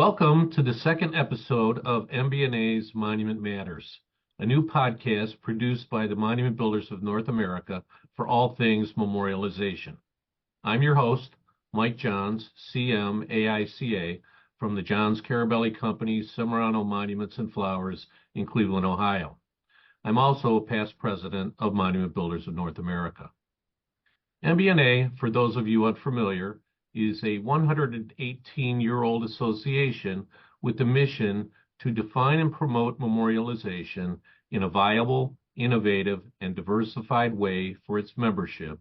Welcome to the second episode of MBNA's Monument Matters, a new podcast produced by the Monument Builders of North America for all things memorialization. I'm your host, Mike Johns, CM AICA, from the Johns-Carabelli Co, Semerano Monuments and Flowers in Cleveland, Ohio. I'm also a past president of Monument Builders of North America. MBNA, for those of you unfamiliar, is a 118-year-old association with the mission to define and promote memorialization in a viable, innovative, and diversified way for its membership,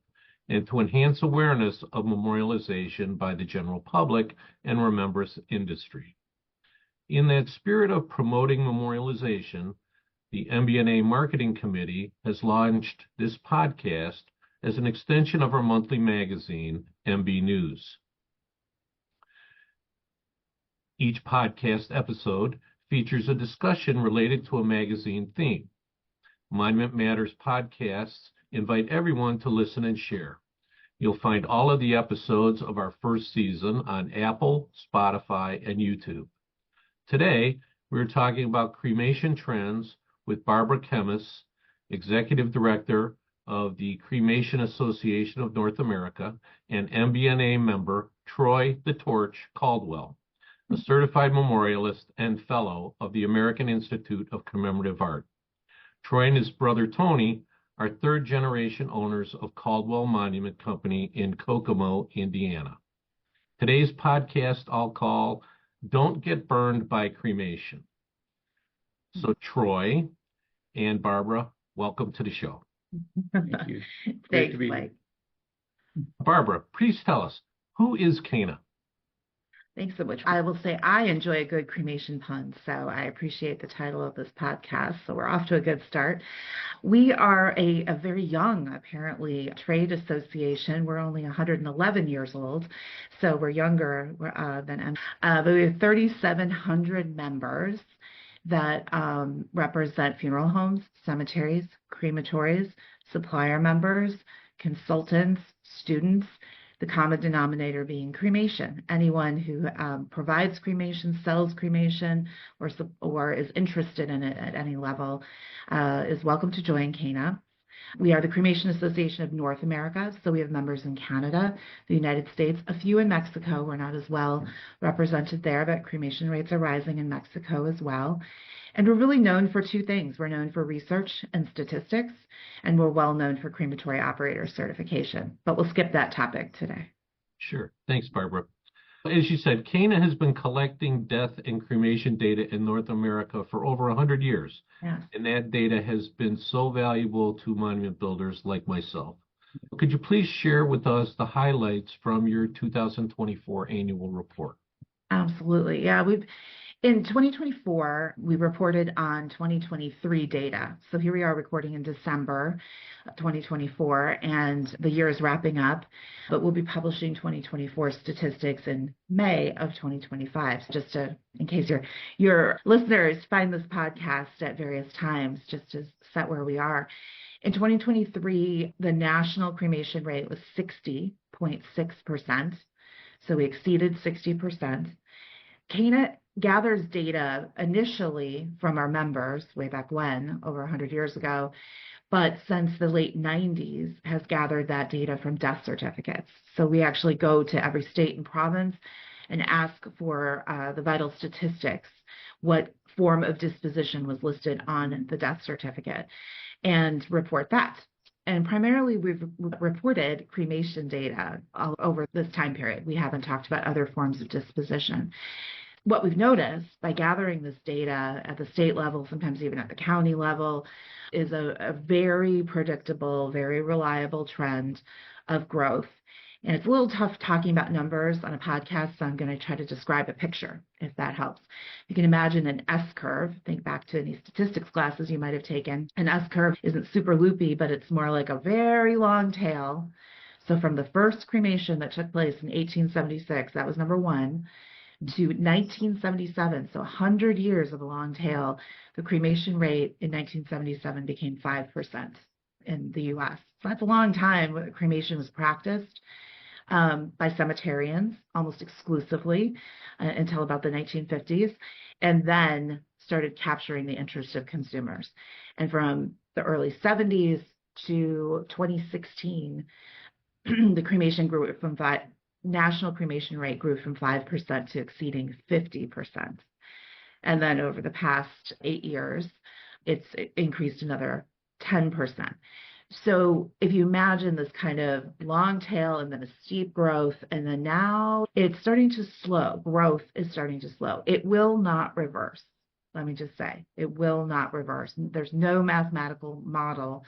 and to enhance awareness of memorialization by the general public and remembrance industry. In that spirit of promoting memorialization, the MBNA Marketing Committee has launched this podcast as an extension of our monthly magazine, MB News. Each podcast episode features a discussion related to a magazine theme. Monument Matters podcasts invite everyone to listen and share. You'll find all of the episodes of our first season on Apple, Spotify, and YouTube. Today, we're talking about cremation trends with Barbara Kemmis, Executive Director of the Cremation Association of North America, and MBNA member Troy "The Torch" Caldwell, a certified memorialist and fellow of the American Institute of Commemorative Art. Troy and his brother Tony are third-generation owners of Caldwell Monument Company in Kokomo, Indiana. Today's podcast I'll call Don't Get Burned by Cremation. So Troy and Barbara, welcome to the show. Thank you. Thanks, Mike. Barbara, please tell us, who is CANA? Thanks so much. I will say I enjoy a good cremation pun, so I appreciate the title of this podcast. So we're off to a good start. We are a very young, apparently, trade association. We're only 111 years old, so we're younger than but we have 3,700 members that represent funeral homes, cemeteries, crematories, supplier members, consultants, students, the common denominator being cremation. Anyone who provides cremation, sells cremation, or is interested in it at any level is welcome to join CANA. We are the Cremation Association of North America, so we have members in Canada, the United States, a few in Mexico. We're not as well represented there, but cremation rates are rising in Mexico as well. And we're really known for two things. We're known for research and statistics, and we're well known for crematory operator certification. But we'll skip that topic today. Sure. Thanks, Barbara. As you said, CANA has been collecting death and cremation data in North America for over 100 years. Yes. And that data has been so valuable to monument builders like myself. Could you please share with us the highlights from your 2024 annual report? Absolutely. Yeah, in 2024, we reported on 2023 data. So here we are recording in December 2024, and the year is wrapping up, but we'll be publishing 2024 statistics in May of 2025, just in case your listeners find this podcast at various times, just to set where we are. In 2023, the national cremation rate was 60.6%, so we exceeded 60%. CANA gathers data initially from our members way back when, over 100 years ago, but since the late 90s has gathered that data from death certificates. So we actually go to every state and province and ask for the vital statistics, what form of disposition was listed on the death certificate, and report that. And primarily, we've reported cremation data all over this time period. We haven't talked about other forms of disposition. What we've noticed by gathering this data at the state level, sometimes even at the county level, is a very predictable, very reliable trend of growth. And it's a little tough talking about numbers on a podcast, so I'm going to try to describe a picture, if that helps. You can imagine an S-curve. Think back to any statistics classes you might have taken. An S-curve isn't super loopy, but it's more like a very long tail. So from the first cremation that took place in 1876, that was number one, to 1977, so 100 years of a long tail, the cremation rate in 1977 became 5% in the U.S. So that's a long time when cremation was practiced. by cemeterians almost exclusively until about the 1950s, and then started capturing the interest of consumers. And from the early 70s to 2016, the cremation grew from national cremation rate grew from 5% to exceeding 50%. And then over the past 8 years, it's increased another 10%. So if you imagine this kind of long tail and then a steep growth, and then now it's starting to slow, growth is starting to slow. It will not reverse. Let me just say, it will not reverse. There's no mathematical model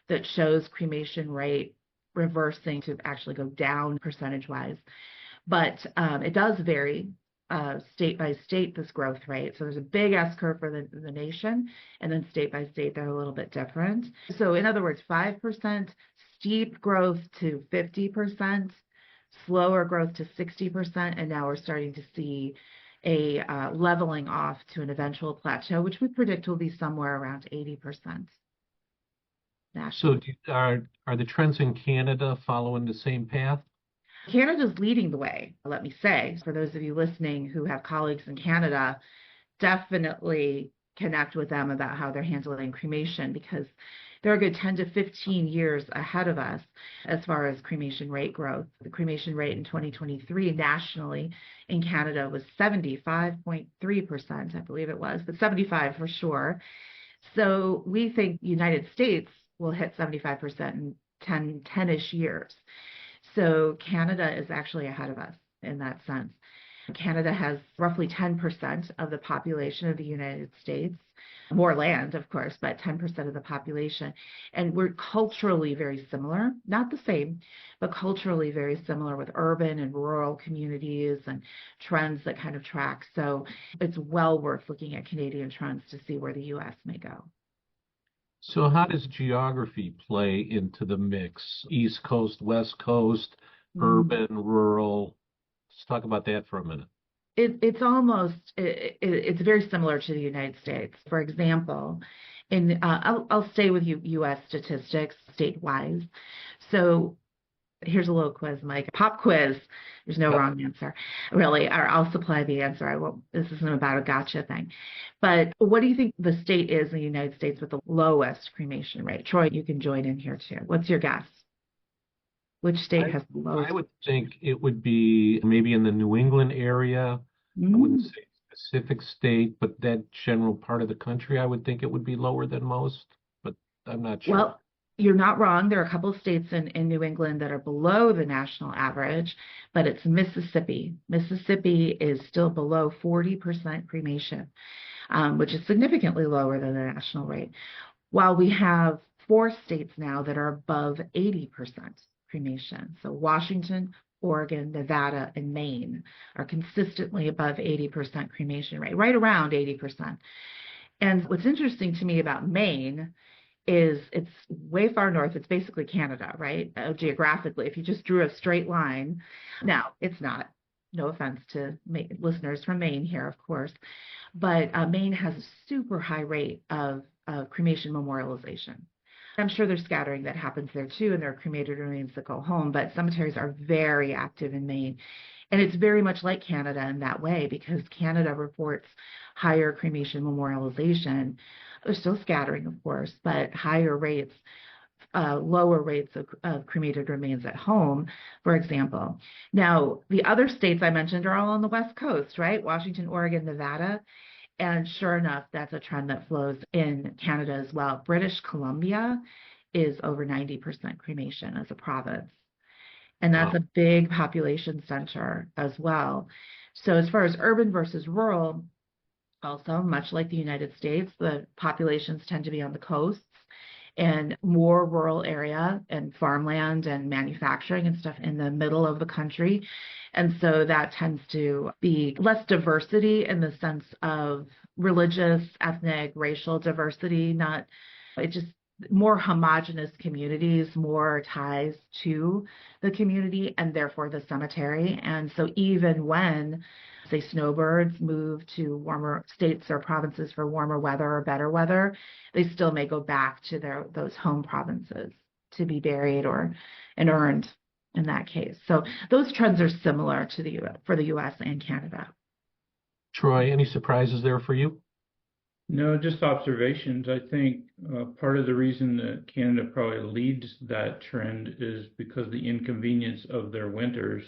that shows cremation rate reversing to actually go down percentage-wise. But it does vary state by state, this growth rate. So there's a big S curve for the nation, and then state by state, they're a little bit different. So in other words, 5% steep growth to 50%, slower growth to 60%, and now we're starting to see a leveling off to an eventual plateau, which we predict will be somewhere around 80%. So are the trends in Canada following the same path? Canada's leading the way, let me say. For those of you listening who have colleagues in Canada, definitely connect with them about how they're handling cremation, because they're a good 10 to 15 years ahead of us as far as cremation rate growth. The cremation rate in 2023 nationally in Canada was 75.3%, I believe it was, but 75 for sure. So we think United States will hit 75% in 10-ish years. So Canada is actually ahead of us in that sense. Canada has roughly 10% of the population of the United States, more land, of course, but 10% of the population. And we're culturally very similar, not the same, but culturally very similar with urban and rural communities and trends that kind of track. So it's well worth looking at Canadian trends to see where the U.S. may go. So how does geography play into the mix? East Coast, West Coast, urban, rural? Let's talk about that for a minute. It's very similar to the United States. For example, I'll stay with U.S. statistics statewide. So here's a little quiz, Mike. Pop quiz. There's no wrong answer, really. Or I'll supply the answer. I won't. This isn't about a gotcha thing. But what do you think the state is in the United States with the lowest cremation rate? Troy, you can join in here too. What's your guess? Which state has the lowest? I would think it would be maybe in the New England area. I wouldn't say specific state, but that general part of the country, I would think it would be lower than most, but I'm not sure. Well, you're not wrong. There are a couple of states in New England that are below the national average, but it's Mississippi. Mississippi is still below 40% cremation, which is significantly lower than the national rate. While we have 4 states now that are above 80% cremation. So Washington, Oregon, Nevada, and Maine are consistently above 80% cremation rate, right around 80%. And what's interesting to me about Maine is it's way far north. It's basically Canada, right? Geographically, if you just drew a straight line. Now, it's not. No offense to listeners from Maine here, of course. But Maine has a super high rate of cremation memorialization. I'm sure there's scattering that happens there too, and there are cremated remains that go home, but cemeteries are very active in Maine. And it's very much like Canada in that way, because Canada reports higher cremation memorialization. There's still scattering, of course, but higher rates, lower rates of cremated remains at home, for example. Now, the other states I mentioned are all on the West Coast, right? Washington, Oregon, Nevada. And sure enough, that's a trend that flows in Canada as well. British Columbia is over 90% cremation as a province. And that's a big population center as well. So as far as urban versus rural, also much like the United States, the populations tend to be on the coasts and more rural area and farmland and manufacturing and stuff in the middle of the country. And so that tends to be less diversity in the sense of religious, ethnic, racial diversity, it just more homogenous communities, more ties to the community and therefore the cemetery. And so even when, say, snowbirds move to warmer states or provinces for warmer weather or better weather, they still may go back to those home provinces to be buried and earned in that case. So those trends are similar to the US, for the US and Canada. Troy, any surprises there for you? No, just observations. I think part of the reason that Canada probably leads that trend is because the inconvenience of their winters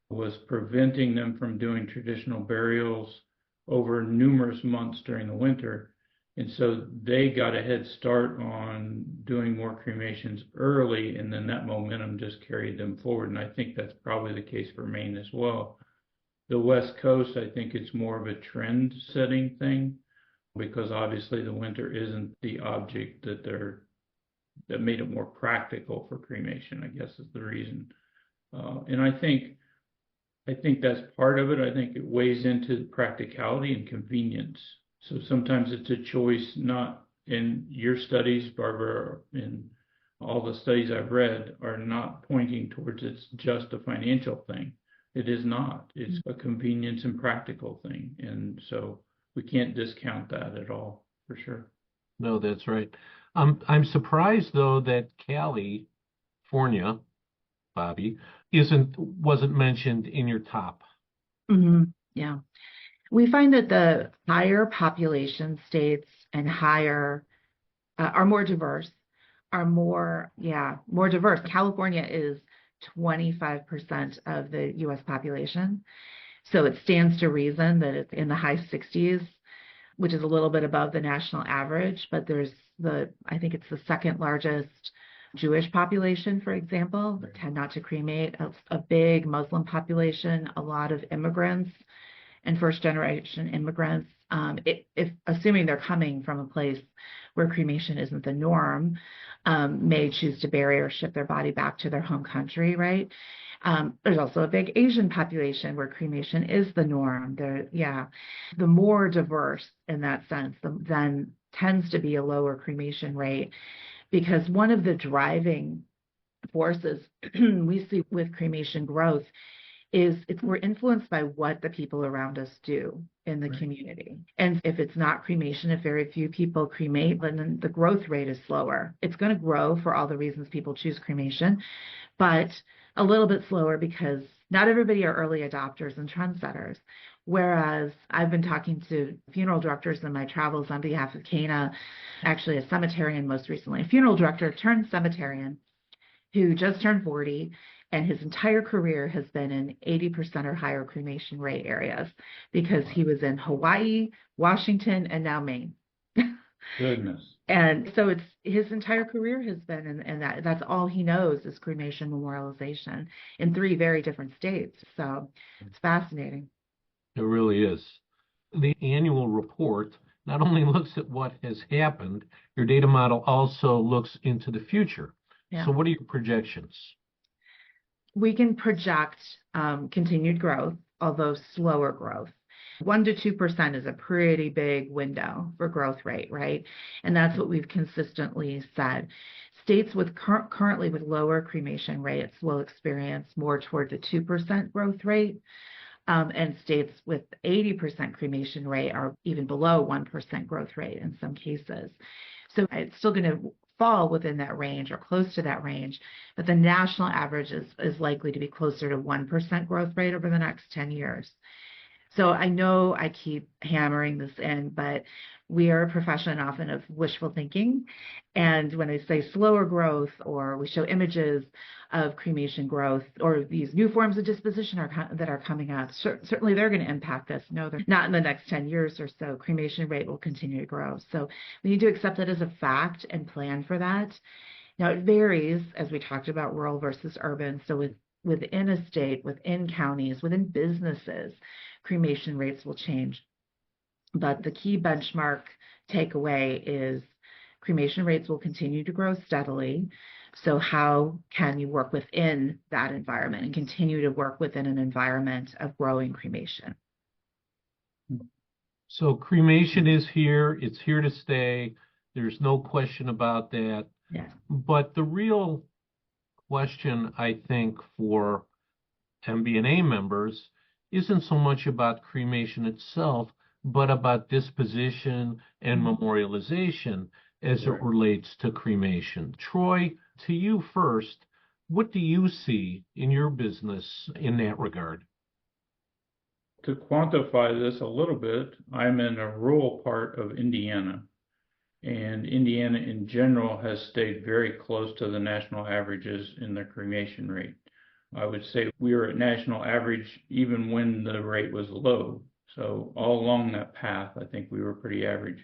was preventing them from doing traditional burials over numerous months during the winter. And so they got a head start on doing more cremations early, and then that momentum just carried them forward. And I think that's probably the case for Maine as well. The West Coast, I think it's more of a trend setting thing, because obviously the winter isn't the object that made it more practical for cremation, I guess is the reason. And I think that's part of it. I think it weighs into practicality and convenience. So sometimes it's a choice, not in your studies, Barbara, and all the studies I've read are not pointing towards it's just a financial thing. It is not. It's a convenience and practical thing. And so we can't discount that at all, for sure. No, that's right. I'm surprised though that California, Bobby, wasn't mentioned in your top. Yeah. We find that the higher population states and higher are more diverse, more diverse. California is 25% of the US population. So it stands to reason that it's in the high 60s, which is a little bit above the national average, but I think it's the second largest Jewish population, for example, that tend not to cremate, a big Muslim population, a lot of immigrants and first generation immigrants, if assuming they're coming from a place where cremation isn't the norm, may choose to bury or ship their body back to their home country, right? There's also a big Asian population where cremation is the norm. The more diverse in that sense, then tends to be a lower cremation rate, because one of the driving forces we see with cremation growth is we're influenced by what the people around us do in the community. And if it's not cremation, if very few people cremate, then the growth rate is slower. It's going to grow for all the reasons people choose cremation, but a little bit slower because not everybody are early adopters and trendsetters. Whereas I've been talking to funeral directors in my travels on behalf of Cana, actually a cemeterian most recently, a funeral director turned cemeterian who just turned 40, and his entire career has been in 80% or higher cremation rate areas because he was in Hawaii, Washington, and now Maine. Goodness. And so his entire career has been in that's all he knows is cremation memorialization in 3 very different states. So it's fascinating. It really is. The annual report not only looks at what has happened, your data model also looks into the future. Yeah. So what are your projections? We can project continued growth, although slower growth. 1 to 2% is a pretty big window for growth rate, right? And that's what we've consistently said. States with currently with lower cremation rates will experience more toward the 2% growth rate. And states with 80% cremation rate are even below 1% growth rate in some cases. So it's still going to fall within that range or close to that range, but the national average is likely to be closer to 1% growth rate over the next 10 years. So I know I keep hammering this in, but we are a profession often of wishful thinking. And when I say slower growth, or we show images of cremation growth, or these new forms of disposition that are coming out, certainly they're going to impact us. No, they're not in the next 10 years or so. Cremation rate will continue to grow. So we need to accept that as a fact and plan for that. Now, it varies, as we talked about, rural versus urban. So within a state, within counties, within businesses, cremation rates will change. But the key benchmark takeaway is cremation rates will continue to grow steadily. So how can you work within that environment and continue to work within an environment of growing cremation? So cremation is here. It's here to stay. There's no question about that. Yes. But the real question, I think, for MBNA members isn't so much about cremation itself, but about disposition and memorialization as it relates to cremation. Troy, to you first, What do you see in your business in that regard? To quantify this a little bit, I'm in a rural part of Indiana, and Indiana in general has stayed very close to the national averages in the cremation rate. I would say we were at national average even when the rate was low. So all along that path, I think we were pretty average.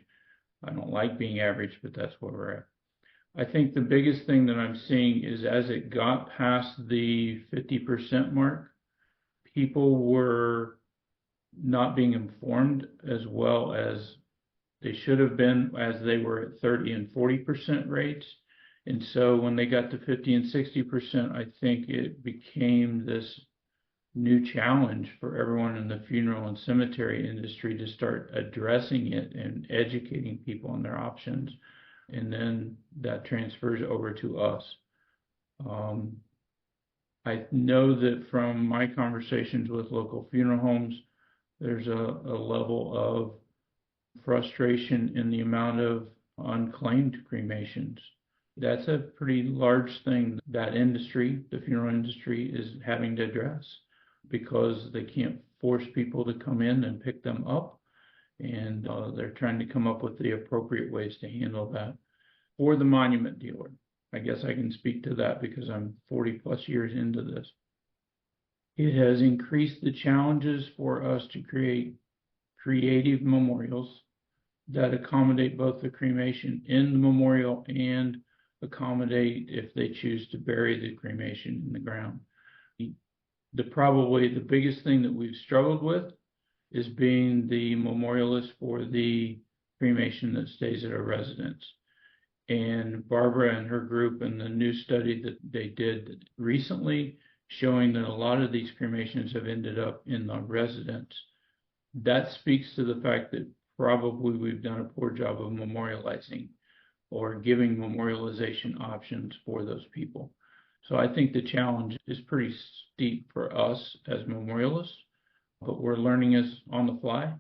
I don't like being average, but that's where we're at. I think the biggest thing that I'm seeing is as it got past the 50% mark, people were not being informed as well as they should have been, as they were at 30 and 40% rates. And so when they got to 50 and 60%, I think it became this new challenge for everyone in the funeral and cemetery industry to start addressing it and educating people on their options. And then that transfers over to us. I know that from my conversations with local funeral homes, there's a level of frustration in the amount of unclaimed cremations. That's a pretty large thing that industry, the funeral industry, is having to address because they can't force people to come in and pick them up. And they're trying to come up with the appropriate ways to handle that. For the monument dealer, I guess I can speak to that because I'm 40 plus years into this. It has increased the challenges for us to create creative memorials that accommodate both the cremation in the memorial and accommodate if they choose to bury the cremation in the ground. Probably the biggest thing that we've struggled with is being the memorialist for the cremation that stays at a residence. And Barbara and her group and the new study that they did recently showing that a lot of these cremations have ended up in the residence. That speaks to the fact that probably we've done a poor job of memorializing or giving memorialization options for those people. So I think the challenge is pretty steep for us as memorialists, but we're learning as on the fly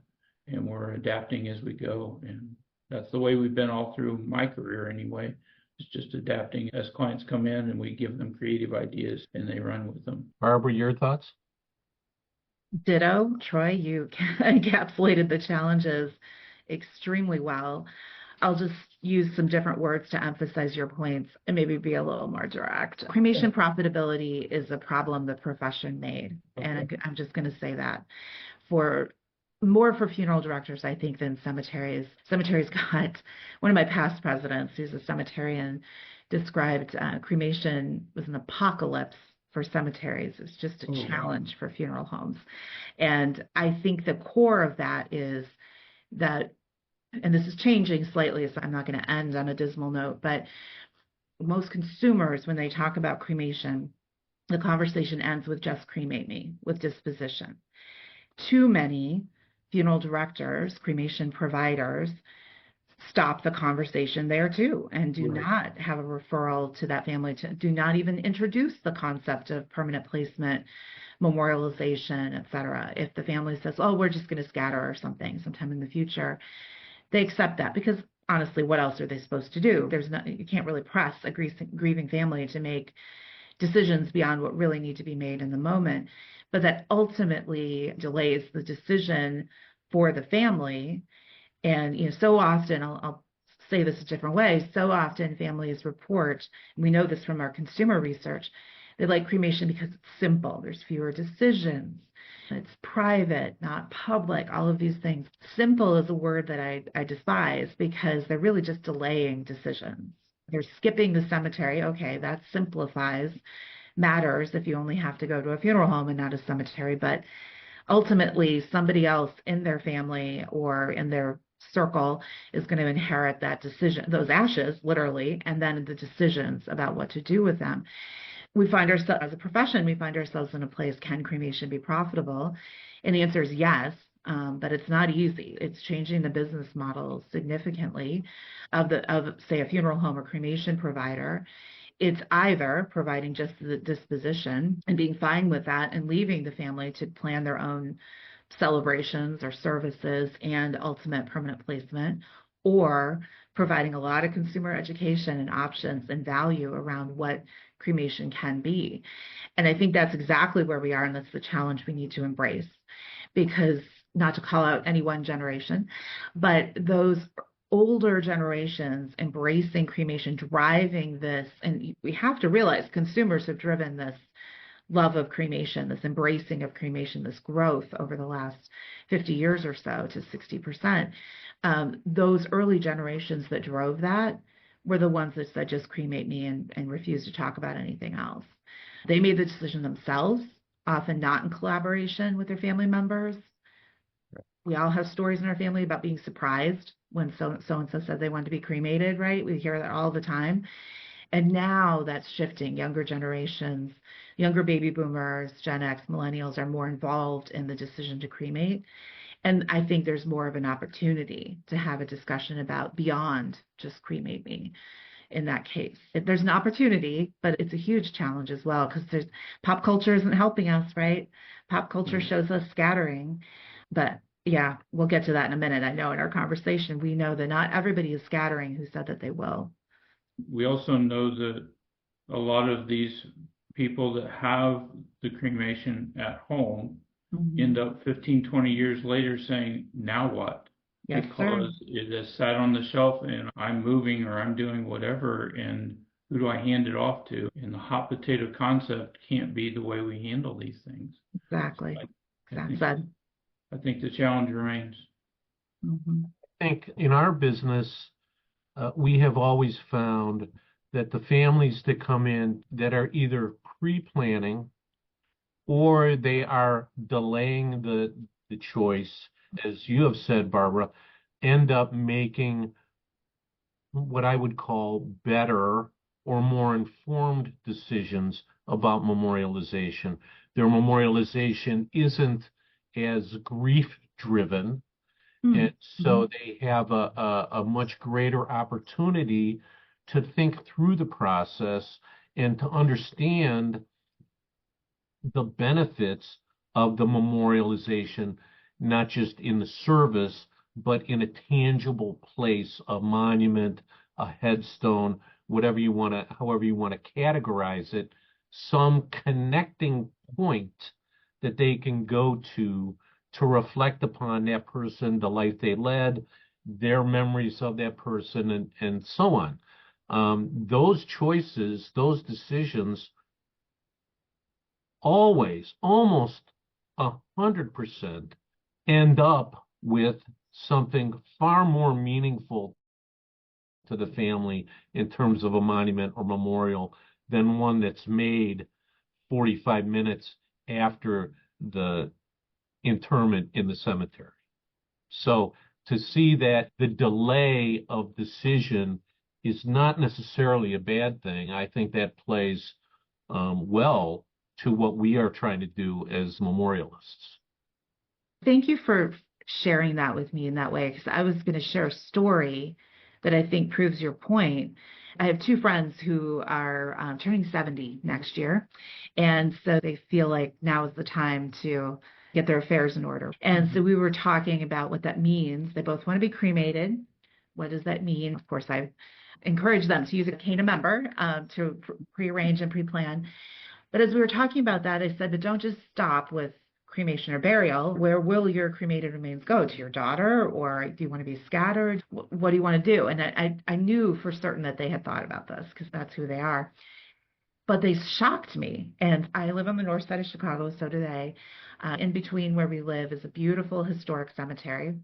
and we're adapting as we go. And that's the way we've been all through my career anyway. It's just adapting as clients come in and we give them creative ideas and they run with them. Barbara, your thoughts? Ditto. Troy, you encapsulated the challenges extremely well. I'll just use some different words to emphasize your points and maybe be a little more direct. Cremation profitability is a problem the profession made. Okay. And I'm just going to say that for funeral directors, I think, than cemeteries. Cemeteries got one of my past presidents, who's a cemeterian, described cremation was an apocalypse for cemeteries. It's just a challenge for funeral homes. And I think the core of that is that, and this is changing slightly, so I'm not going to end on a dismal note, but most consumers, when they talk about cremation, the conversation ends with just cremate me, with disposition. Too many funeral directors, cremation providers, stop the conversation there too and do not have a referral to that family, do not even introduce the concept of permanent placement, memorialization, etc. If the family says, oh, we're just going to scatter or something sometime in the future, they accept that because honestly, what else are they supposed to do? You can't really press a grieving family to make decisions beyond what really need to be made in the moment, but that ultimately delays the decision for the family. And so often, I'll say this a different way, so often families report, and we know this from our consumer research, they like cremation because it's simple, there's fewer decisions, it's private, not public, all of these things. Simple is a word that I despise because they're really just delaying decisions. They're skipping the cemetery. Okay, that simplifies matters if you only have to go to a funeral home and not a cemetery, but ultimately somebody else in their family or in their circle is going to inherit that decision, those ashes, literally, and then the decisions about what to do with them. We find ourselves, as a profession, we find ourselves in a place, can cremation be profitable? And the answer is yes, but it's not easy. It's changing the business model significantly of say, a funeral home or cremation provider. It's either providing just the disposition and being fine with that and leaving the family to plan their own celebrations or services and ultimate permanent placement, or providing a lot of consumer education and options and value around what cremation can be. And I think that's exactly where we are, and that's the challenge we need to embrace. Because, not to call out any one generation, but those older generations embracing cremation, driving this, and we have to realize consumers have driven this love of cremation, this embracing of cremation, this growth over the last 50 years or so to 60%. Those early generations that drove that were the ones that said, just cremate me and refuse to talk about anything else. They made the decision themselves, often not in collaboration with their family members. We all have stories in our family about being surprised when so-and-so said they wanted to be cremated, right? We hear that all the time. And now that's shifting. Younger generations, younger baby boomers, Gen X, millennials are more involved in the decision to cremate. And I think there's more of an opportunity to have a discussion about beyond just cremate me in that case. There's an opportunity, but it's a huge challenge as well, because pop culture isn't helping us, right? Pop culture shows us scattering. But yeah, we'll get to that in a minute. I know in our conversation, we know that not everybody is scattering who said that they will. We also know that a lot of these people that have the cremation at home end up 15, 20 years later saying, now what? Yes, because it has sat on the shelf and I'm moving or I'm doing whatever, and who do I hand it off to? And the hot potato concept can't be the way we handle these things. Exactly. I think the challenge remains. I think in our business, we have always found that the families that come in that are either pre-planning or they are delaying the choice, as you have said, Barbara, end up making what I would call better or more informed decisions about memorialization. Their memorialization isn't as grief-driven, and so they have a much greater opportunity to think through the process and to understand the benefits of the memorialization, not just in the service, but in a tangible place, a monument, a headstone, however you want to categorize it, some connecting point that they can go to reflect upon that person, the life they led, their memories of that person, and so on. Those choices, those decisions, always, almost 100%, end up with something far more meaningful to the family in terms of a monument or memorial than one that's made 45 minutes after the interment in the cemetery. So to see that the delay of decision is not necessarily a bad thing, I think that plays well to what we are trying to do as memorialists. Thank you for sharing that with me in that way, because I was going to share a story that I think proves your point. I have two friends who are turning 70 next year, and so they feel like now is the time to get their affairs in order. And so we were talking about what that means. They both want to be cremated. What does that mean? Of course, I encourage them to use a CANA member to prearrange and pre-plan. But as we were talking about that, I said, but don't just stop with cremation or burial. Where will your cremated remains go? To your daughter, or do you want to be scattered? What do you want to do? And I knew for certain that they had thought about this, because that's who they are. But they shocked me. And I live on the north side of Chicago, so do they. In between where we live is a beautiful historic cemetery.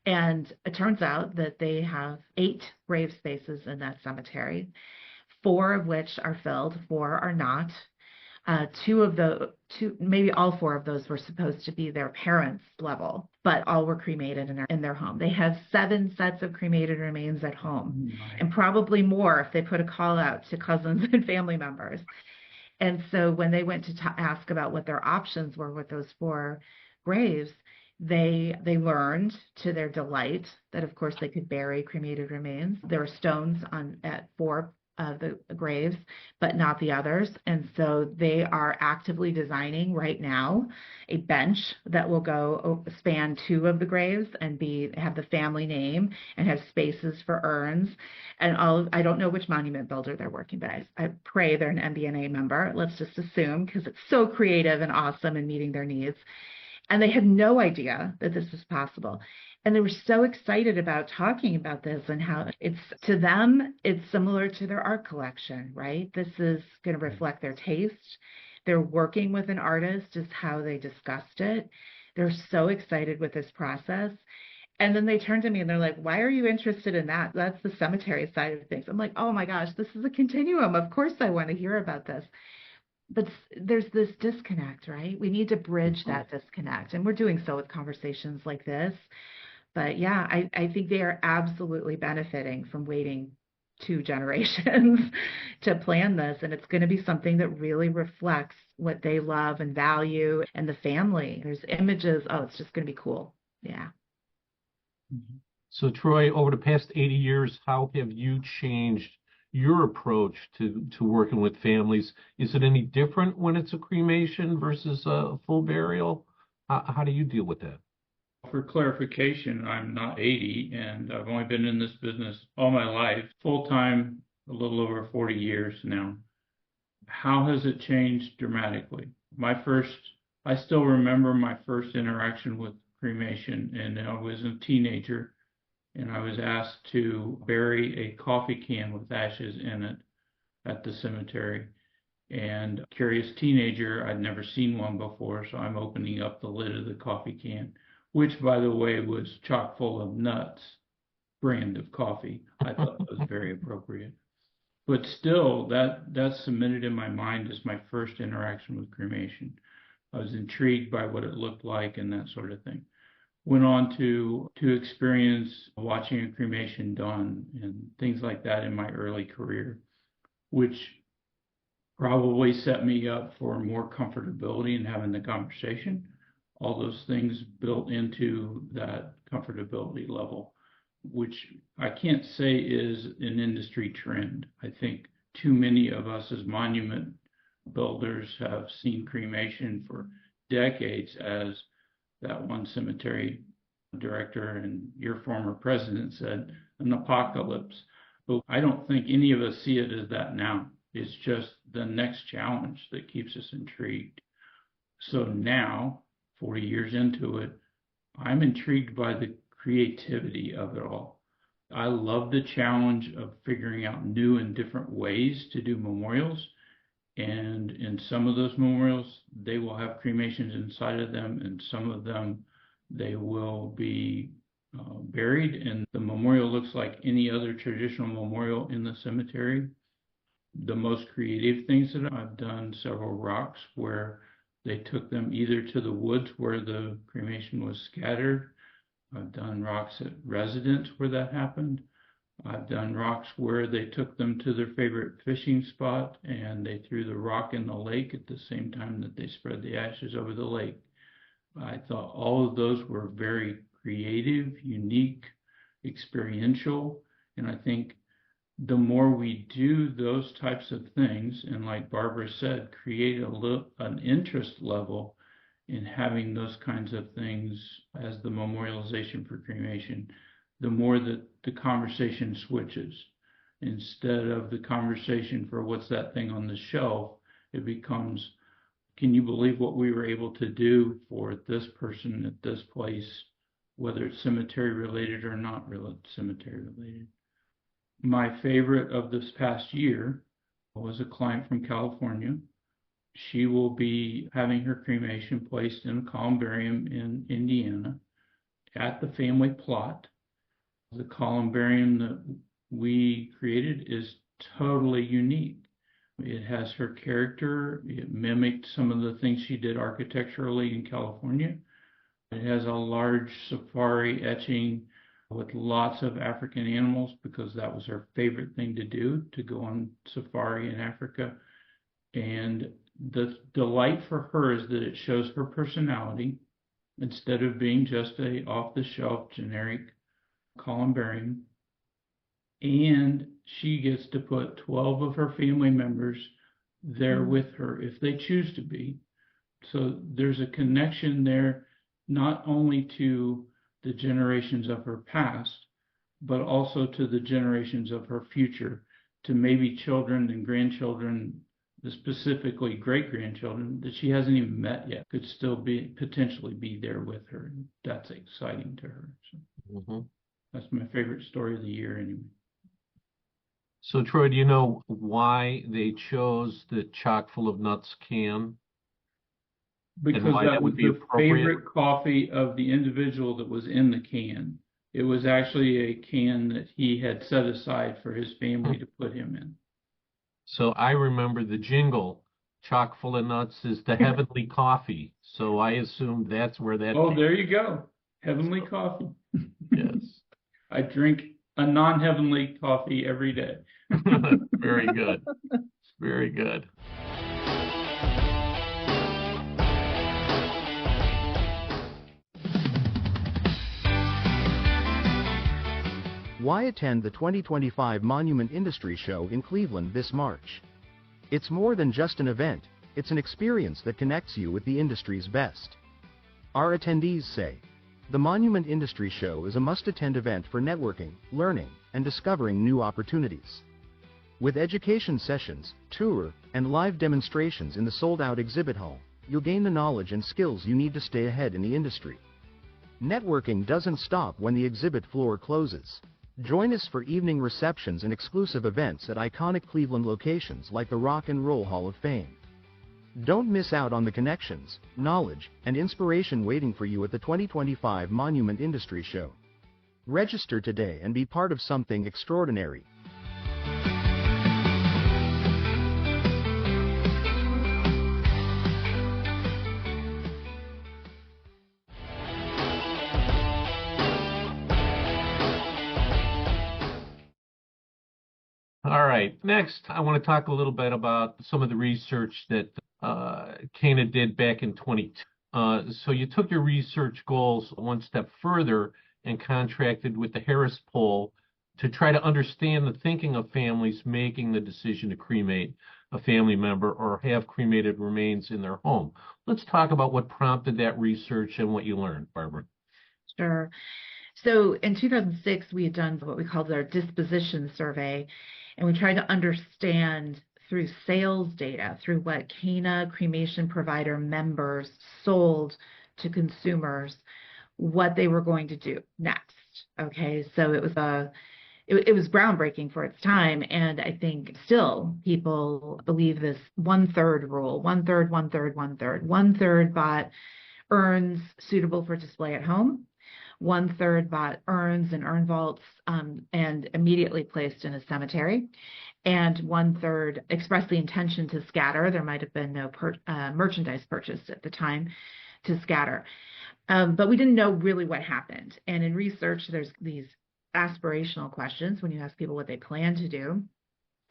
And it turns out that they have 8 grave spaces in that cemetery, 4 of which are filled, 4 are not. Maybe all 4 of those were supposed to be their parents' level, but all were cremated in their home. They have 7 sets of cremated remains at home, and probably more if they put a call out to cousins and family members. And so when they went to ask about what their options were with those 4 graves, they learned to their delight that, of course, they could bury cremated remains. There are stones at 4 of the graves, but not the others. And so they are actively designing right now a bench that will go span 2 of the graves and have the family name and have spaces for urns. And I don't know which monument builder they're working, but I pray they're an MBNA member. Let's just assume, because it's so creative and awesome and meeting their needs. And they had no idea that this was possible. And they were so excited about talking about this and how to them, it's similar to their art collection, right? This is going to reflect their taste. They're working with an artist is how they discussed it. They're so excited with this process. And then they turn to me and they're like, why are you interested in that? That's the cemetery side of things. I'm like, oh my gosh, this is a continuum. Of course I want to hear about this. But there's this disconnect, right? We need to bridge that disconnect. And we're doing so with conversations like this. But yeah, I think they are absolutely benefiting from waiting 2 generations to plan this. And it's going to be something that really reflects what they love and value and the family. There's images. Oh, it's just going to be cool. Yeah. So Troy, over the past 80 years, how have you changed your approach to working with families? Is it any different when it's a cremation versus a full burial? How do you deal with that? For clarification, I'm not 80, and I've only been in this business all my life, full-time, a little over 40 years now. How has it changed dramatically? I still remember my first interaction with cremation, and I was a teenager, and I was asked to bury a coffee can with ashes in it at the cemetery. And curious teenager, I'd never seen one before, so I'm opening up the lid of the coffee can, which, by the way, was chock full of Nuts brand of coffee. I thought that was very appropriate. But still, that's cemented in my mind as my first interaction with cremation. I was intrigued by what it looked like and that sort of thing. Went on to experience watching a cremation done and things like that in my early career, which probably set me up for more comfortability in having the conversation. All those things built into that comfortability level, which I can't say is an industry trend. I think too many of us as monument builders have seen cremation for decades as that one cemetery director and your former president said, an apocalypse. But I don't think any of us see it as that now. It's just the next challenge that keeps us intrigued. So now, 40 years into it, I'm intrigued by the creativity of it all. I love the challenge of figuring out new and different ways to do memorials. And in some of those memorials, they will have cremations inside of them, and some of them, they will be buried, and the memorial looks like any other traditional memorial in the cemetery. The most creative things that I've done, several rocks where they took them either to the woods where the cremation was scattered. I've done rocks at residence where that happened. I've done rocks where they took them to their favorite fishing spot and they threw the rock in the lake at the same time that they spread the ashes over the lake. I thought all of those were very creative, unique, experiential, and I think the more we do those types of things, and like Barbara said, create an interest level in having those kinds of things as the memorialization for cremation, the more that the conversation switches. Instead of the conversation for what's that thing on the shelf, it becomes, can you believe what we were able to do for this person at this place, whether it's cemetery related or not cemetery related. My favorite of this past year was a client from California. She will be having her cremation placed in a columbarium in Indiana at the family plot. The columbarium that we created is totally unique. It has her character. It mimicked some of the things she did architecturally in California. It has a large safari etching with lots of African animals because that was her favorite thing to do, to go on safari in Africa. And the delight for her is that it shows her personality instead of being just a off-the-shelf generic columbarium. And she gets to put 12 of her family members there with her if they choose to be. So there's a connection there, not only to the generations of her past, but also to the generations of her future, to maybe children and grandchildren, specifically great-grandchildren that she hasn't even met yet, could still potentially be there with her. That's exciting to her. So that's my favorite story of the year anyway. So, Troy, do you know why they chose the chock full of nuts can? Because that was the favorite coffee of the individual that was in the can. It was actually a can that he had set aside for his family to put him in. So I remember the jingle, chock full of nuts is the heavenly coffee. So I assumed that's where that Oh, came. there you go. Heavenly coffee. Yes. I drink a non-heavenly coffee every day. Very good. Very good. Why attend the 2025 Monument Industry Show in Cleveland this March? It's more than just an event, it's an experience that connects you with the industry's best. Our attendees say, the Monument Industry Show is a must-attend event for networking, learning, and discovering new opportunities. With education sessions, tour, and live demonstrations in the sold-out exhibit hall, you'll gain the knowledge and skills you need to stay ahead in the industry. Networking doesn't stop when the exhibit floor closes. Join us for evening receptions and exclusive events at iconic Cleveland locations like the Rock and Roll Hall of Fame. Don't miss out on the connections, knowledge, and inspiration waiting for you at the 2025 Monument Industry Show. Register today and be part of something extraordinary. All right. Next, I want to talk a little bit about some of the research that CANA did back in 2022. So you took your research goals one step further and contracted with the Harris Poll to try to understand the thinking of families making the decision to cremate a family member or have cremated remains in their home. Let's talk about what prompted that research and what you learned, Barbara. Sure. So in 2006, we had done what we called our disposition survey, and we tried to understand through sales data, through what CANA cremation provider members sold to consumers, what they were going to do next. Okay, so it was groundbreaking for its time, and I think still people believe this 1/3 rule: 1/3, 1/3, 1/3. 1/3 bought urns suitable for display at home. 1/3 bought urns and urn vaults and immediately placed in a cemetery. And 1/3 expressed the intention to scatter. There might have been no merchandise purchased at the time to scatter. But we didn't know really what happened. And in research, there's these aspirational questions when you ask people what they plan to do.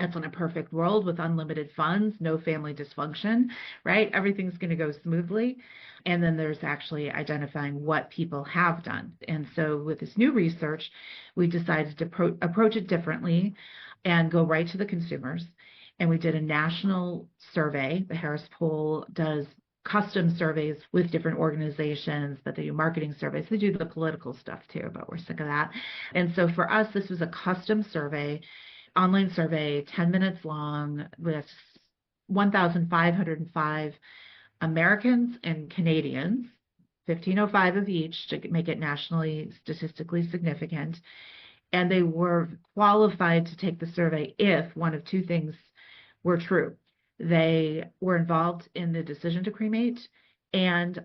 That's in a perfect world with unlimited funds, no family dysfunction, right? Everything's going to go smoothly. And then there's actually identifying what people have done. And so with this new research, we decided to approach it differently and go right to the consumers. And we did a national survey. The Harris Poll does custom surveys with different organizations, but they do marketing surveys. They do the political stuff too, but we're sick of that. And so for us, this was a custom survey, online survey, 10 minutes long, with 1,505 Americans and Canadians, 1,505 of each to make it nationally statistically significant. And they were qualified to take the survey if one of two things were true. They were involved in the decision to cremate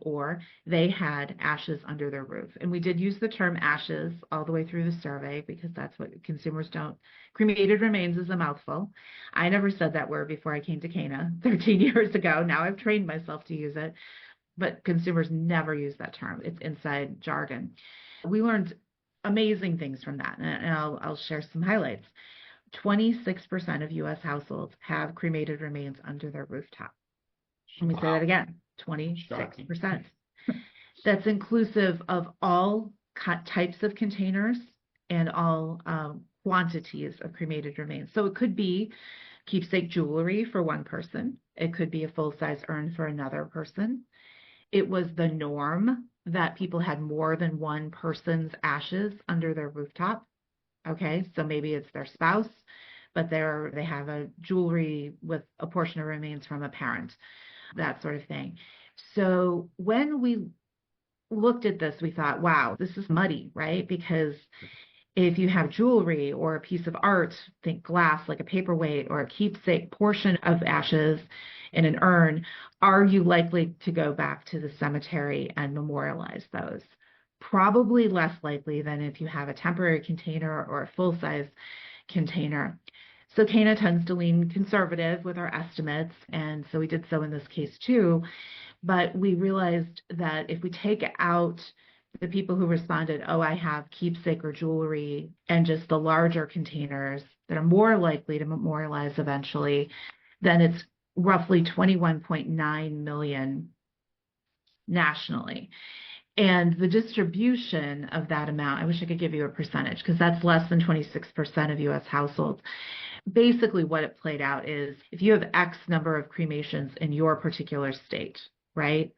or they had ashes under their roof. And we did use the term ashes all the way through the survey because that's what consumers don't. Cremated remains is a mouthful. I never said that word before I came to CANA 13 years ago. Now I've trained myself to use it, but consumers never use that term. It's inside jargon. We learned amazing things from that, and I'll share some highlights. 26% of U.S. households have cremated remains under their rooftop. Let me say that again, 26%. That's inclusive of all types of containers and all quantities of cremated remains. So it could be keepsake jewelry for one person. It could be a full-size urn for another person. It was the norm that people had more than one person's ashes under their rooftop. Okay, so maybe it's their spouse, but they have a jewelry with a portion of remains from a parent, that sort of thing. So when we looked at this, we thought, wow, this is muddy, right? Because if you have jewelry or a piece of art, think glass, like a paperweight or a keepsake portion of ashes in an urn, are you likely to go back to the cemetery and memorialize those? Probably less likely than if you have a temporary container or a full-size container. So Cana tends to lean conservative with our estimates, and so we did so in this case too. But we realized that if we take out the people who responded, oh, I have keepsake or jewelry, and just the larger containers that are more likely to memorialize eventually, then it's roughly 21.9 million nationally. And the distribution of that amount, I wish I could give you a percentage, because that's less than 26% of U.S. households. Basically, what it played out is if you have X number of cremations in your particular state, right,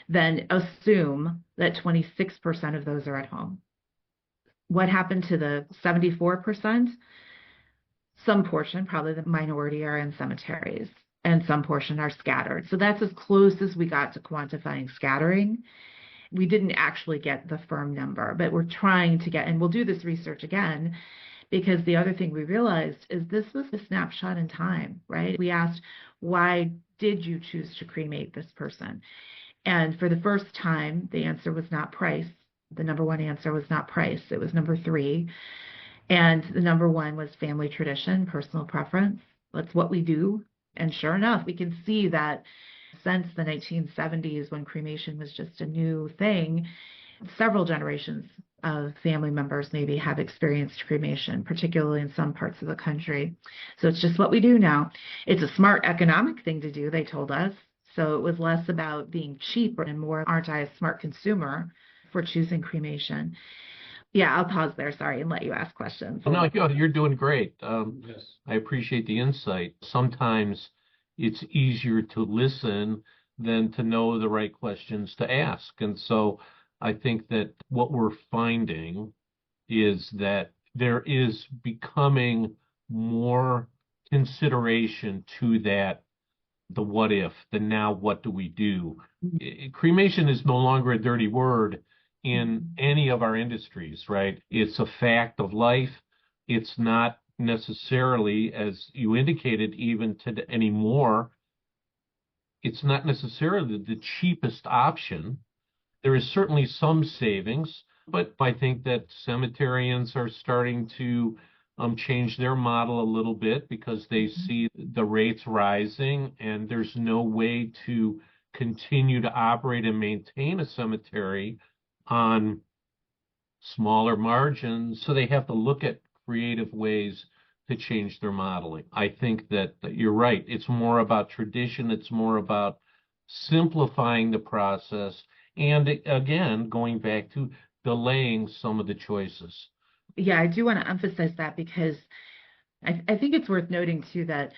then assume that 26% of those are at home. What happened to the 74%? Some portion, probably the minority, are in cemeteries, and some portion are scattered. So that's as close as we got to quantifying scattering. We didn't actually get the firm number, but we're trying to get, and we'll do this research again, because the other thing we realized is this was a snapshot in time, right? We asked, why did you choose to cremate this person? And for the first time, the answer was not price. The number one answer was not price. It was number 3. And the number 1 was family tradition, personal preference. That's what we do. And sure enough, we can see that since the 1970s, when cremation was just a new thing, several generations of family members maybe have experienced cremation, particularly in some parts of the country. So it's just what we do now. It's a smart economic thing to do, they told us. So it was less about being cheap and more, aren't I a smart consumer for choosing cremation? Yeah, I'll pause there, sorry, and let you ask questions. No, you're doing great. Yes. I appreciate the insight. Sometimes it's easier to listen than to know the right questions to ask. And so I think that what we're finding is that there is becoming more consideration to that, the what if, the now what do we do? Cremation is no longer a dirty word in any of our industries, right? It's a fact of life. It's not necessarily, as you indicated, even to anymore, it's not necessarily the cheapest option. There is certainly some savings, but I think that cemeterians are starting to change their model a little bit because they see the rates rising, and there's no way to continue to operate and maintain a cemetery on smaller margins. So they have to look at creative ways to change their modeling. I think that you're right. It's more about tradition. It's more about simplifying the process. And again, going back to delaying some of the choices. Yeah, I do want to emphasize that because I think it's worth noting too that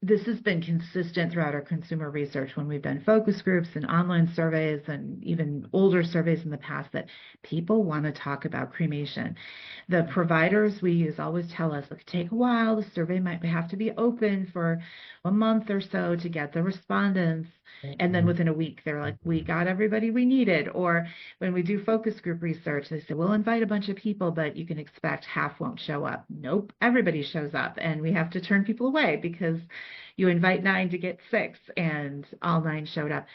this has been consistent throughout our consumer research when we've done focus groups and online surveys and even older surveys in the past, that people want to talk about cremation. The providers we use always tell us it could take a while. The survey might have to be open for a month or so to get the respondents. And then within a week, they're like, we got everybody we needed. Or when we do focus group research, they say, we'll invite a bunch of people, but you can expect half won't show up. Nope, everybody shows up. And we have to turn people away because you invite 9 to get 6, and all 9 showed up.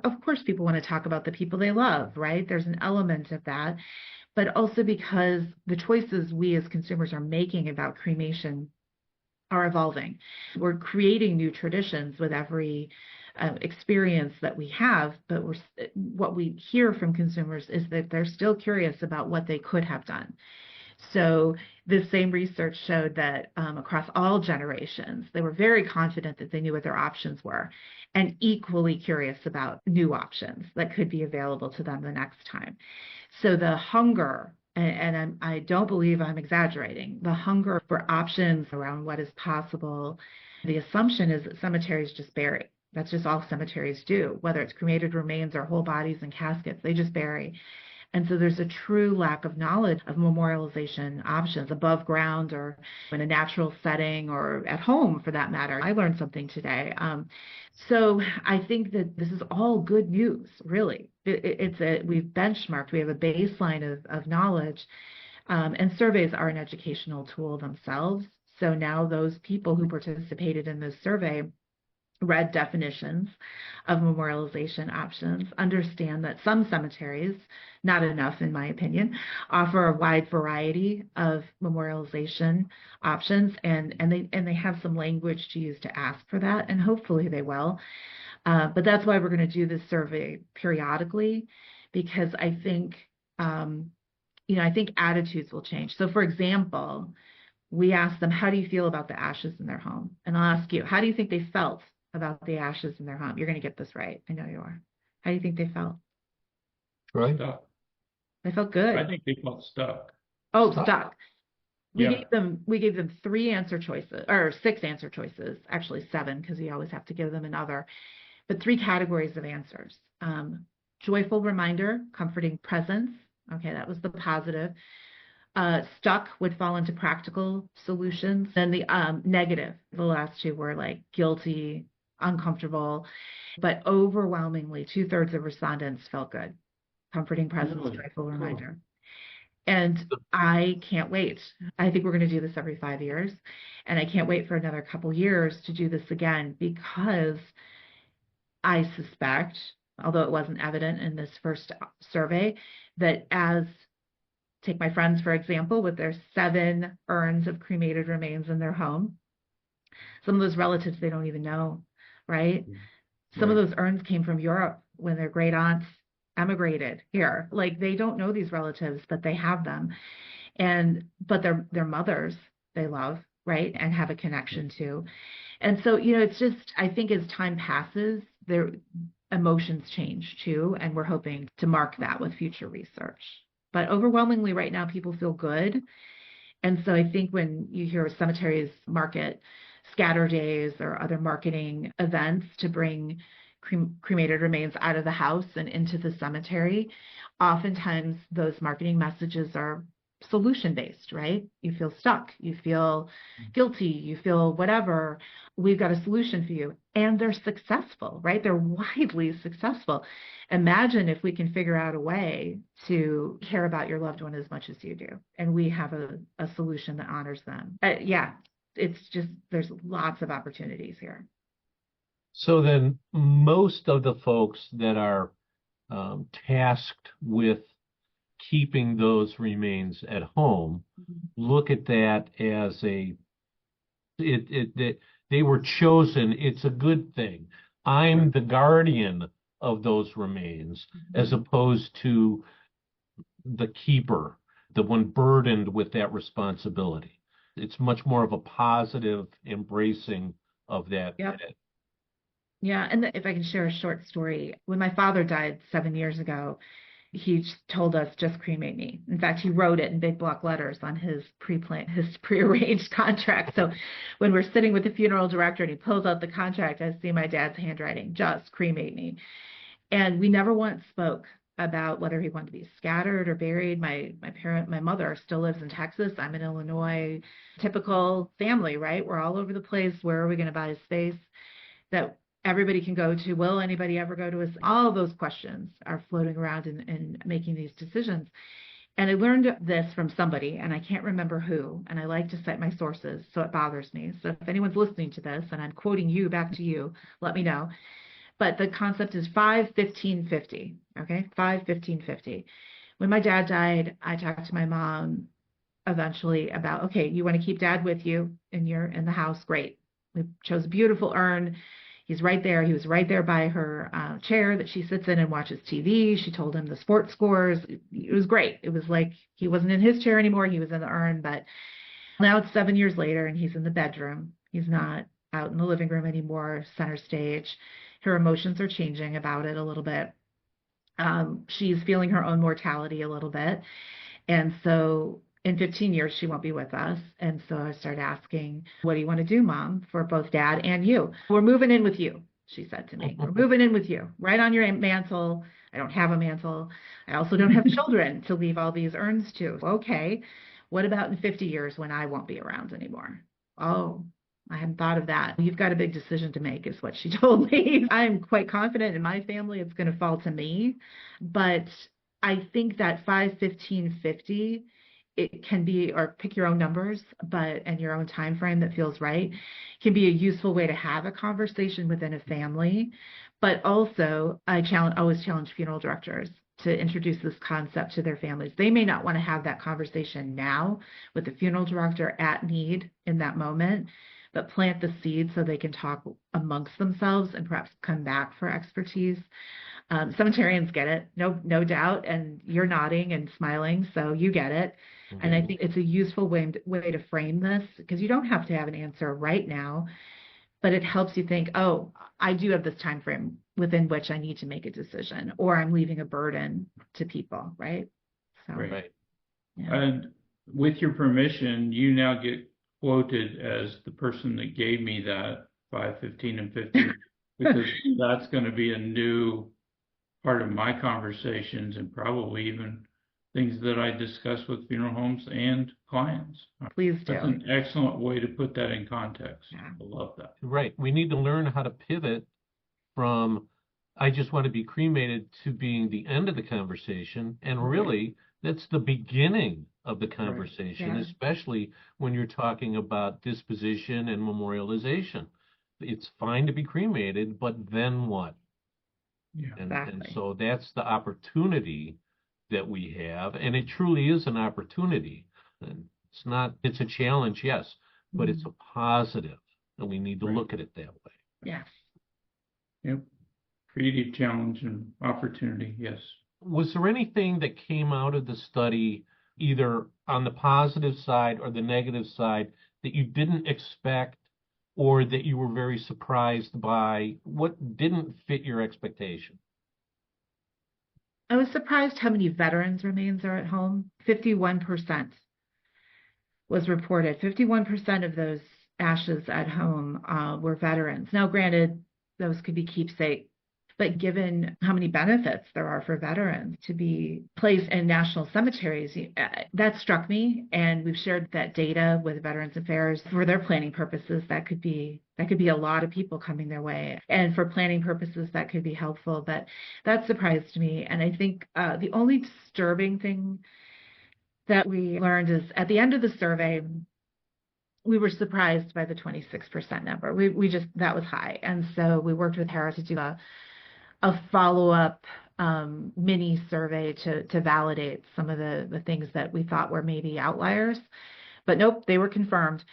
Of course, people want to talk about the people they love, right? There's an element of that. But also because the choices we as consumers are making about cremation are evolving. We're creating new traditions with every experience that we have, but what we hear from consumers is that they're still curious about what they could have done. So the same research showed that across all generations, they were very confident that they knew what their options were and equally curious about new options that could be available to them the next time. So the hunger I don't believe I'm exaggerating, the hunger for options around what is possible. The assumption is that cemeteries just bury. That's just all cemeteries do, whether it's cremated remains or whole bodies and caskets, they just bury. And so there's a true lack of knowledge of memorialization options above ground or in a natural setting or at home for that matter. I learned something today. So I think that this is all good news, really. We've benchmarked, we have a baseline of knowledge, and surveys are an educational tool themselves. So now those people who participated in this survey read definitions of memorialization options, understand that some cemeteries, not enough in my opinion, offer a wide variety of memorialization options, and they have some language to use to ask for that, and hopefully they will. But that's why we're going to do this survey periodically, because I think I think attitudes will change. So for example, we asked them, how do you feel about the ashes in their home? And I'll ask you, how do you think they felt about the ashes in their home? You're going to get this right. I know you are. How do you think they felt? Right? Stuck. They felt good. I think they felt stuck. Oh, stuck. We Yeah. gave them 3 answer choices, or 6 answer choices, actually 7, because you always have to give them another, but 3 categories of answers. Joyful reminder, comforting presence. Okay, that was the positive. Stuck would fall into practical solutions. Then the negative, the last 2 were like guilty, uncomfortable, but overwhelmingly 2/3 of respondents felt good. Comforting presence, Really? joyful Cool. reminder. And I can't wait. I think we're going to do this every 5 years. And I can't wait for another couple years to do this again, because I suspect, although it wasn't evident in this first survey, that take my friends, for example, with their 7 urns of cremated remains in their home. Some of those relatives they don't even know, right? Some of those urns came from Europe when their great aunts emigrated here. Like, they don't know these relatives, but they have them. But their mothers they love, right? And have a connection to. And so, it's just, I think as time passes, their emotions change too. And we're hoping to mark that with future research. But overwhelmingly right now, people feel good. And so I think when you hear cemeteries market scatter days or other marketing events to bring cremated remains out of the house and into the cemetery, oftentimes those marketing messages are solution-based, right? You feel stuck, you feel guilty, you feel whatever. We've got a solution for you. And they're successful, right? They're widely successful. Imagine if we can figure out a way to care about your loved one as much as you do. And we have a solution that honors them. It's just, there's lots of opportunities here. So then most of the folks that are tasked with keeping those remains at home look at that as they were chosen. It's a good thing. I'm the guardian of those remains, as opposed to the keeper, the one burdened with that responsibility. It's much more of a positive embracing of that. Yep. Yeah, and if I can share a short story, when my father died 7 years ago, he told us, just cremate me. In fact, he wrote it in big block letters on his prearranged contract. So when we're sitting with the funeral director and he pulls out the contract, I see my dad's handwriting, just cremate me. And we never once spoke about whether he wanted to be scattered or buried. My mother still lives in Texas. I'm in Illinois. Typical family, right? We're all over the place. Where are we going to buy a space that everybody can go to? Will anybody ever go to us? All of those questions are floating around in making these decisions. And I learned this from somebody, and I can't remember who, and I like to cite my sources, so it bothers me. So if anyone's listening to this, and I'm quoting you back to you, let me know. But the concept is 5-15-50, okay? 5-15-50. When my dad died, I talked to my mom eventually about, okay, you want to keep dad with you in the house? Great. We chose a beautiful urn. He's right there. He was right there by her chair that she sits in and watches TV. She told him the sports scores. It was great. It was like he wasn't in his chair anymore. He was in the urn. But now it's 7 years later, and he's in the bedroom. He's not out in the living room anymore, center stage. Her emotions are changing about it a little bit. She's feeling her own mortality a little bit. And so in 15 years, she won't be with us. And so I started asking, what do you want to do, Mom, for both Dad and you? We're moving in with you, she said to me. We're moving in with you, right on your mantle. I don't have a mantle. I also don't have children to leave all these urns to. Okay, what about in 50 years when I won't be around anymore? Oh, I hadn't thought of that. You've got a big decision to make, is what she told me. I'm quite confident in my family it's going to fall to me. But I think that 5, 15, 50, it can be, or pick your own numbers, but and your own time frame that feels right, can be a useful way to have a conversation within a family. But also, I always challenge funeral directors to introduce this concept to their families. They may not want to have that conversation now with the funeral director at need in that moment, but plant the seed so they can talk amongst themselves and perhaps come back for expertise. Cemeterians get it, no doubt, and you're nodding and smiling, so you get it. Mm-hmm. And I think it's a useful way to frame this, because you don't have to have an answer right now, but it helps you think, oh, I do have this time frame within which I need to make a decision, or I'm leaving a burden to people, right? So, right. Yeah. And with your permission, you now get quoted as the person that gave me that 5, 15, and 50, because that's going to be a new part of my conversations, and probably even things that I discuss with funeral homes and clients. Please do. That's an excellent way to put that in context. Yeah. I love that. Right. We need to learn how to pivot from I just want to be cremated to being the end of the conversation. And really, that's the beginning of the conversation, right. Yeah. Especially when you're talking about disposition and memorialization. It's fine to be cremated, but then what? Yeah, and so that's the opportunity that we have, and it truly is an opportunity. And it's a challenge, yes, but it's a positive, and we need to look at it that way. Yes. Yep. Creative challenge and opportunity, yes. Was there anything that came out of the study, either on the positive side or the negative side, that you didn't expect, or that you were very surprised by? What didn't fit your expectation? I was surprised how many veterans' remains are at home. 51% was reported. 51% of those ashes at home were veterans. Now, granted, those could be keepsake, but given how many benefits there are for veterans to be placed in national cemeteries, that struck me. And we've shared that data with Veterans Affairs for their planning purposes. That could be a lot of people coming their way. And for planning purposes, that could be helpful. But that surprised me. And I think the only disturbing thing that we learned is at the end of the survey, we were surprised by the 26% number. We just, that was high. And so we worked with Harris to do a follow-up mini survey to validate some of the things that we thought were maybe outliers. But nope, they were confirmed.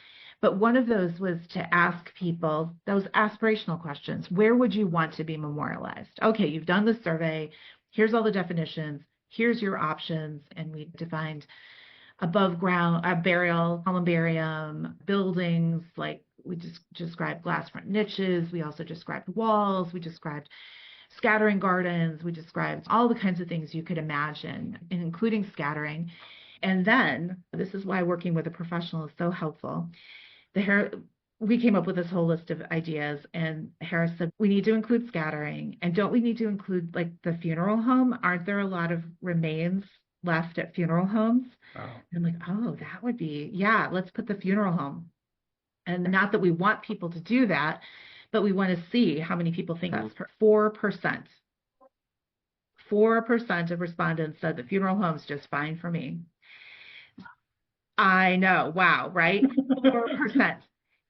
But one of those was to ask people those aspirational questions. Where would you want to be memorialized? Okay, you've done the survey. Here's all the definitions. Here's your options. And we defined above ground burial, columbarium, buildings, like we just described glass front niches. We also described walls. We described scattering gardens. We described all the kinds of things you could imagine, including scattering. And then, this is why working with a professional is so helpful. We came up with this whole list of ideas, and Harris said, we need to include scattering. And don't we need to include like the funeral home? Aren't there a lot of remains left at funeral homes? Wow. And I'm like, oh, that would be, yeah, let's put the funeral home. And not that we want people to do that, but we want to see how many people think that's 4%. 4% of respondents said the funeral home's just fine for me. I know. Wow. Right. 4%.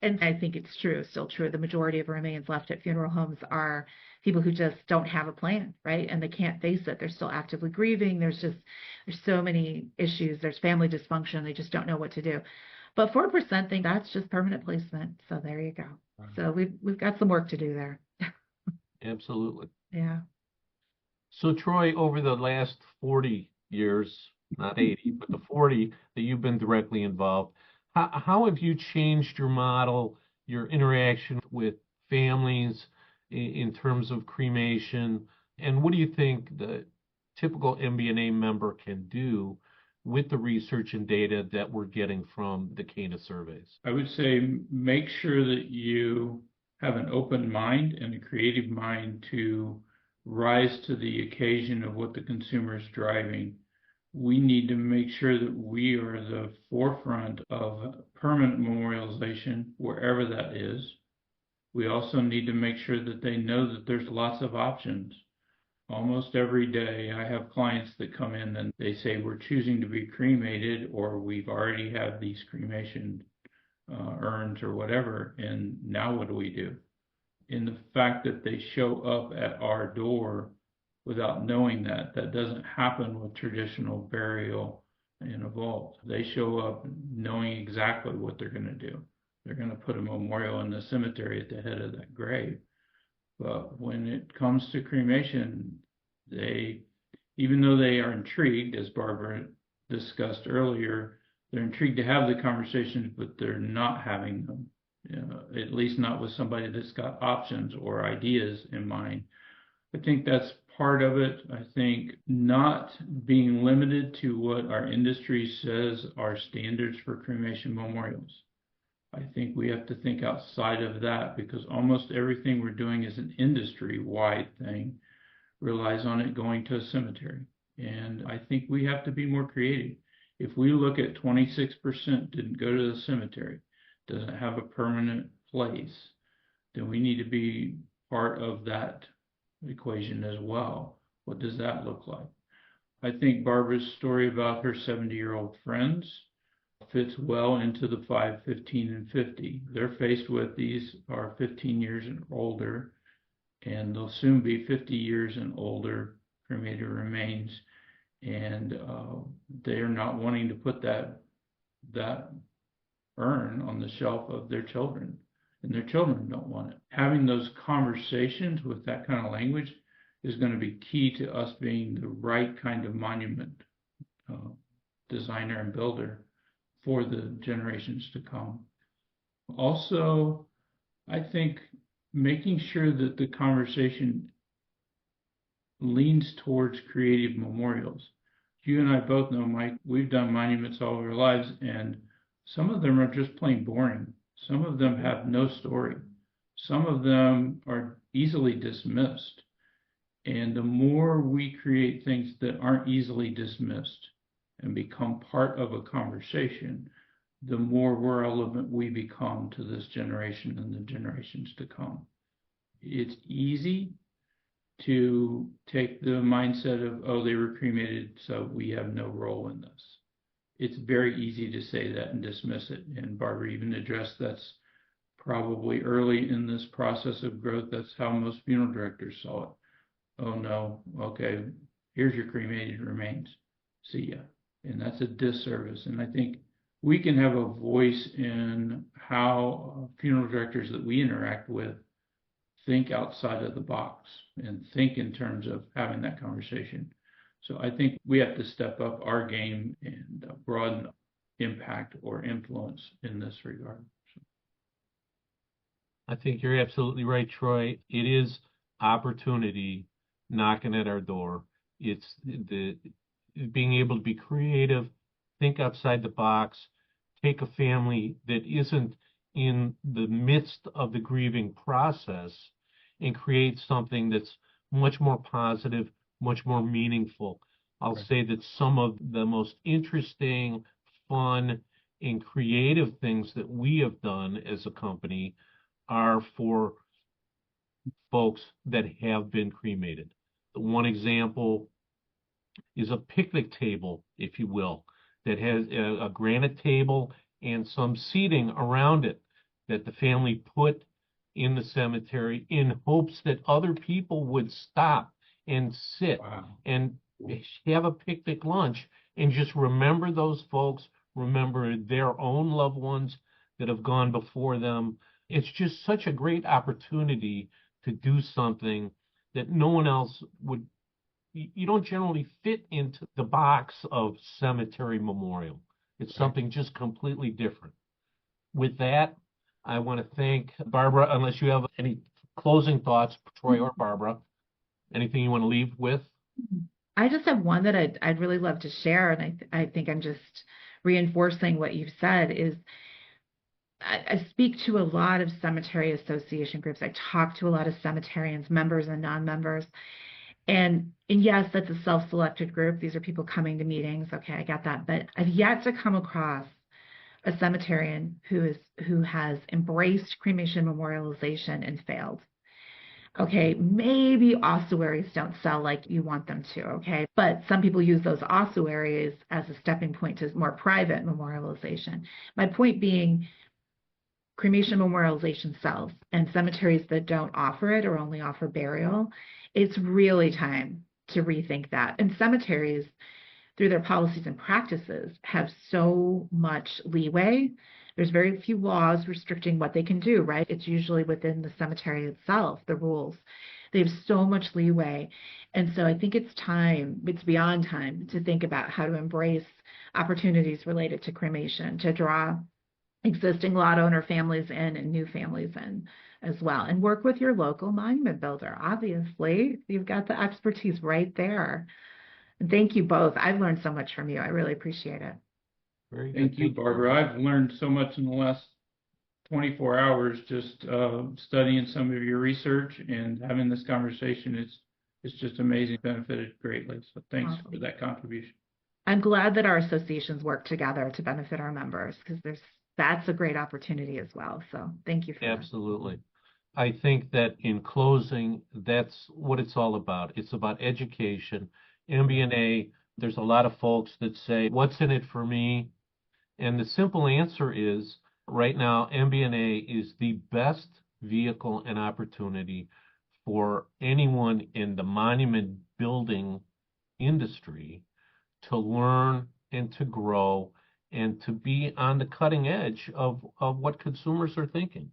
And I think it's true, still true. The majority of remains left at funeral homes are people who just don't have a plan, right? And they can't face it. They're still actively grieving. There's so many issues. There's family dysfunction. They just don't know what to do. But 4% think that's just permanent placement. So there you go. Wow. So we've got some work to do there. Absolutely. Yeah. So Troy, over the last 40 years, not 80, but the 40 that you've been directly involved, how have you changed your model, your interaction with families in terms of cremation? And what do you think the typical MBNA member can do with the research and data that we're getting from the CANA surveys? I would say make sure that you have an open mind and a creative mind to rise to the occasion of what the consumer is driving. We need to make sure that we are the forefront of permanent memorialization, wherever that is. We also need to make sure that they know that there's lots of options. Almost every day, I have clients that come in and they say, we're choosing to be cremated, or we've already had these cremation urns or whatever, and now what do we do? In the fact that they show up at our door without knowing that doesn't happen with traditional burial in a vault. They show up knowing exactly what they're going to do. They're going to put a memorial in the cemetery at the head of that grave. But when it comes to cremation, even though they are intrigued, as Barbara discussed earlier, they're intrigued to have the conversations, but they're not having them, at least not with somebody that's got options or ideas in mind. I think that's part of it. I think not being limited to what our industry says are standards for cremation memorials. I think we have to think outside of that, because almost everything we're doing is an industry-wide thing, relies on it going to a cemetery. And I think we have to be more creative. If we look at 26% didn't go to the cemetery, doesn't have a permanent place, then we need to be part of that equation as well. What does that look like? I think Barbara's story about her 70-year-old friends fits well into the 5, 15, and 50. They're faced with these are 15 years and older, and they'll soon be 50 years and older cremated remains, and they're not wanting to put that urn on the shelf of their children, and their children don't want it. Having those conversations with that kind of language is going to be key to us being the right kind of monument designer and builder for the generations to come. Also, I think making sure that the conversation leans towards creative memorials. You and I both know, Mike, we've done monuments all our lives, and some of them are just plain boring. Some of them have no story. Some of them are easily dismissed. And the more we create things that aren't easily dismissed and become part of a conversation, the more relevant we become to this generation and the generations to come. It's easy to take the mindset of, oh, they were cremated, so we have no role in this. It's very easy to say that and dismiss it. And Barbara even addressed that's probably early in this process of growth. That's how most funeral directors saw it. Oh no, okay, here's your cremated remains. See ya. And that's a disservice. And I think we can have a voice in how funeral directors that we interact with think outside of the box and think in terms of having that conversation. So I think we have to step up our game and broaden impact or influence in this regard. I think you're absolutely right, Troy. It is opportunity knocking at our door. It's the being able to be creative, think outside the box, take a family that isn't in the midst of the grieving process and create something that's much more positive, much more meaningful. I'll say that some of the most interesting, fun, and creative things that we have done as a company are for folks that have been cremated. One example is a picnic table, if you will, that has a granite table and some seating around it that the family put in the cemetery in hopes that other people would stop and sit and have a picnic lunch and just remember those folks, remember their own loved ones that have gone before them. It's just such a great opportunity to do something that no one else would. You don't generally fit into the box of cemetery memorial. It's something just completely different. With that, I want to thank Barbara, unless you have any closing thoughts, Troy or Barbara, anything you want to leave with? I just have one that I'd really love to share, and I think I'm just reinforcing what you've said is I speak to a lot of cemetery association groups. I talk to a lot of cemeterians, members and non-members. And yes, that's a self-selected group. These are people coming to meetings. Okay, I get that. But I've yet to come across a cemeterian who has embraced cremation memorialization and failed. Okay, maybe ossuaries don't sell like you want them to, okay? But some people use those ossuaries as a stepping point to more private memorialization. My point being, cremation memorialization sells, and cemeteries that don't offer it or only offer burial, it's really time to rethink that. And cemeteries, through their policies and practices, have so much leeway. There's very few laws restricting what they can do, right? It's usually within the cemetery itself, the rules. They have so much leeway. And so I think it's time, it's beyond time, to think about how to embrace opportunities related to cremation, to draw existing lot owner families in and new families in as well. And work with your local monument builder. Obviously, you've got the expertise right there. And thank you both. I've learned so much from you. I really appreciate it. Very good. Thank you, Barbara. I've learned so much in the last 24 hours just studying some of your research and having this conversation. It's just amazing, benefited greatly. So thanks Awesome. for that contribution. I'm glad that our associations work together to benefit our members, because that's a great opportunity as well. So thank you for that. Absolutely. I think that in closing, that's what it's all about. It's about education. MBNA, there's a lot of folks that say, what's in it for me? And the simple answer is, right now, MBNA is the best vehicle and opportunity for anyone in the monument building industry to learn and to grow and to be on the cutting edge of what consumers are thinking.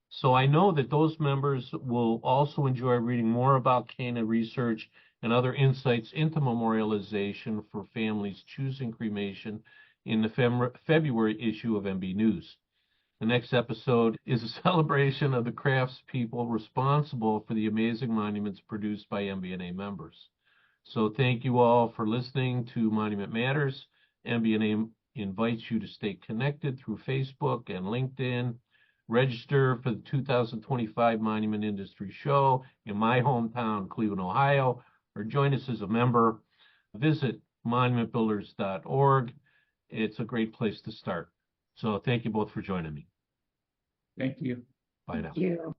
So I know that those members will also enjoy reading more about CANA research and other insights into memorialization for families choosing cremation in the February issue of MB News. The next episode is a celebration of the craftspeople responsible for the amazing monuments produced by MBNA members. So thank you all for listening to Monument Matters. MBNA invites you to stay connected through Facebook and LinkedIn. Register for the 2025 Monument Industry Show in my hometown, Cleveland, Ohio, or join us as a member. Visit monumentbuilders.org. It's a great place to start. So thank you both for joining me. Thank you. Bye now. Thank you.